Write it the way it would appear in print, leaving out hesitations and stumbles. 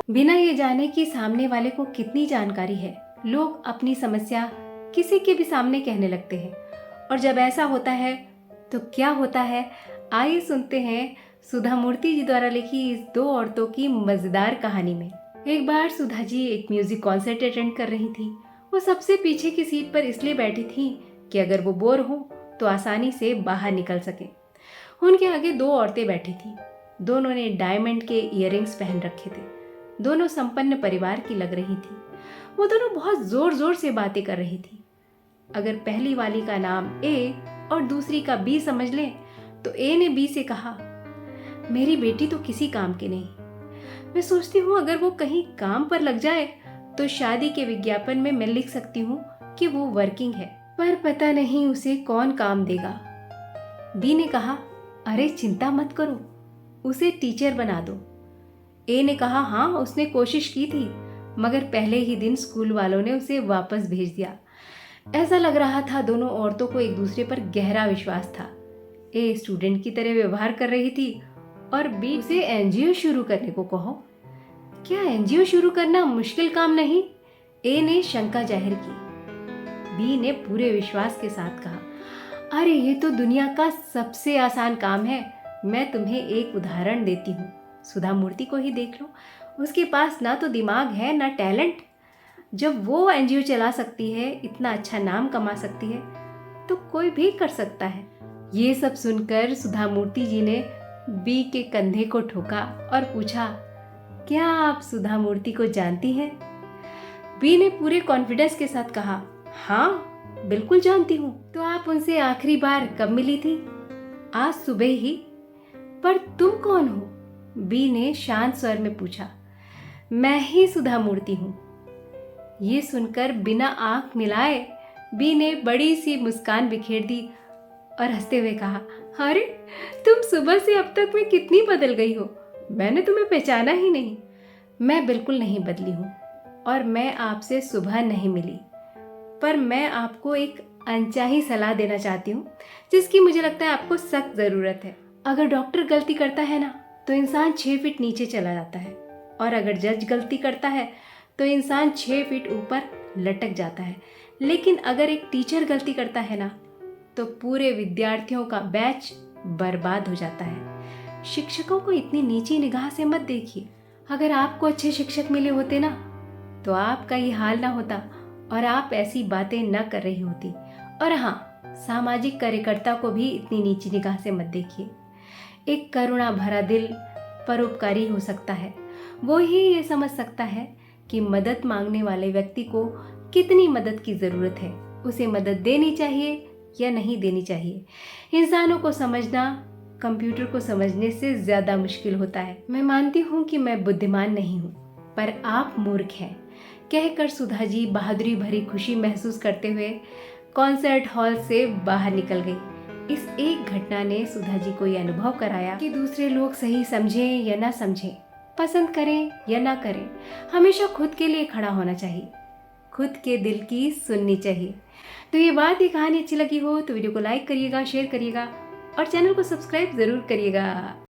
बिना ये जाने कि सामने वाले को कितनी जानकारी है, लोग अपनी समस्या किसी के भी सामने कहने लगते हैं। और जब ऐसा होता है तो क्या होता है, आइए सुनते हैं सुधा मूर्ति जी द्वारा लिखी इस दो औरतों की मजेदार कहानी में। एक बार सुधा जी एक म्यूजिक कॉन्सर्ट अटेंड कर रही थी। वो सबसे पीछे की सीट पर इसलिए बैठी थी कि अगर वो बोर हो तो आसानी से बाहर निकल सके। उनके आगे दो औरतें बैठी थी। दोनों ने डायमंड के इयररिंग्स पहन रखे थे। दोनों संपन्न परिवार की लग रही थी। वो दोनों बहुत जोर जोर से बातें कर रही थी। अगर पहली वाली का नाम ए और दूसरी का बी समझ लें तो ए ने बी से कहा, मेरी बेटी तो किसी काम की नहीं। मैं सोचती हूँ अगर वो कहीं काम पर लग जाए तो शादी के विज्ञापन में मैं लिख सकती हूँ कि वो वर्किंग है, पर पता नहीं उसे कौन काम देगा। बी ने कहा, अरे चिंता मत करो, उसे टीचर बना दो। ए ने कहा, हाँ उसने कोशिश की थी, मगर पहले ही दिन स्कूल वालों ने उसे वापस भेज दिया। ऐसा लग रहा था दोनों औरतों को एक दूसरे पर गहरा विश्वास था। ए स्टूडेंट की तरह व्यवहार कर रही थी और बी उसे एनजीओ शुरू करने को कहो। क्या एनजीओ शुरू करना मुश्किल काम नहीं? ए ने शंका जाहिर की। बी ने पूरे विश्वास के साथ कहा, अरे ये तो दुनिया का सबसे आसान काम है। मैं तुम्हें एक उदाहरण देती हूँ, सुधा मूर्ति को ही देख लो। उसके पास ना तो दिमाग है ना टैलेंट। जब वो एनजीओ चला सकती है, इतना अच्छा नाम कमा सकती है, तो कोई भी कर सकता है। ये सब सुनकर सुधा मूर्ति जी ने बी के कंधे को ठोका और पूछा, क्या आप सुधा मूर्ति को जानती हैं? बी ने पूरे कॉन्फिडेंस के साथ कहा, हाँ बिल्कुल जानती हूँ। तो आप उनसे आखिरी बार कब मिली थी? आज सुबह ही। पर तुम कौन हो? बी ने शांत स्वर में पूछा। मैं ही सुधा मूर्ति हूँ। ये सुनकर बिना आंख मिलाए बी ने बड़ी सी मुस्कान बिखेर दी और हंसते हुए कहा, अरे तुम सुबह से अब तक में कितनी बदल गई हो, मैंने तुम्हें पहचाना ही नहीं। मैं बिल्कुल नहीं बदली हूँ और मैं आपसे सुबह नहीं मिली, पर मैं आपको एक अनचाही सलाह देना चाहती हूँ जिसकी मुझे लगता है आपको सख्त ज़रूरत है। अगर डॉक्टर गलती करता है ना तो इंसान 6 फीट नीचे चला जाता है, और अगर जज गलती करता है तो इंसान 6 फीट ऊपर लटक जाता है। लेकिन अगर एक टीचर गलती करता है ना तो पूरे विद्यार्थियों का बैच बर्बाद हो जाता है। शिक्षकों को इतनी नीची निगाह से मत देखिए। अगर आपको अच्छे शिक्षक मिले होते ना तो आपका ये हाल ना होता और आप ऐसी बातें न कर रही होती। और हाँ, सामाजिक कार्यकर्ता को भी इतनी नीची निगाह से मत देखिए। एक करुणा भरा दिल परोपकारी हो सकता है। वो ही ये समझ सकता है कि मदद मांगने वाले व्यक्ति को कितनी मदद की ज़रूरत है, उसे मदद देनी चाहिए या नहीं देनी चाहिए। इंसानों को समझना कंप्यूटर को समझने से ज़्यादा मुश्किल होता है। मैं मानती हूँ कि मैं बुद्धिमान नहीं हूँ, पर आप मूर्ख हैं, कहकर सुधा जी बहादुरी भरी खुशी महसूस करते हुए कॉन्सर्ट हॉल से बाहर निकल गई। इस एक घटना ने सुधा जी को यह अनुभव कराया कि दूसरे लोग सही समझें या ना समझें, पसंद करें या ना करें, हमेशा खुद के लिए खड़ा होना चाहिए, खुद के दिल की सुननी चाहिए। तो ये कहानी अच्छी लगी हो तो वीडियो को लाइक करिएगा, शेयर करिएगा और चैनल को सब्सक्राइब ज़रूर करिएगा।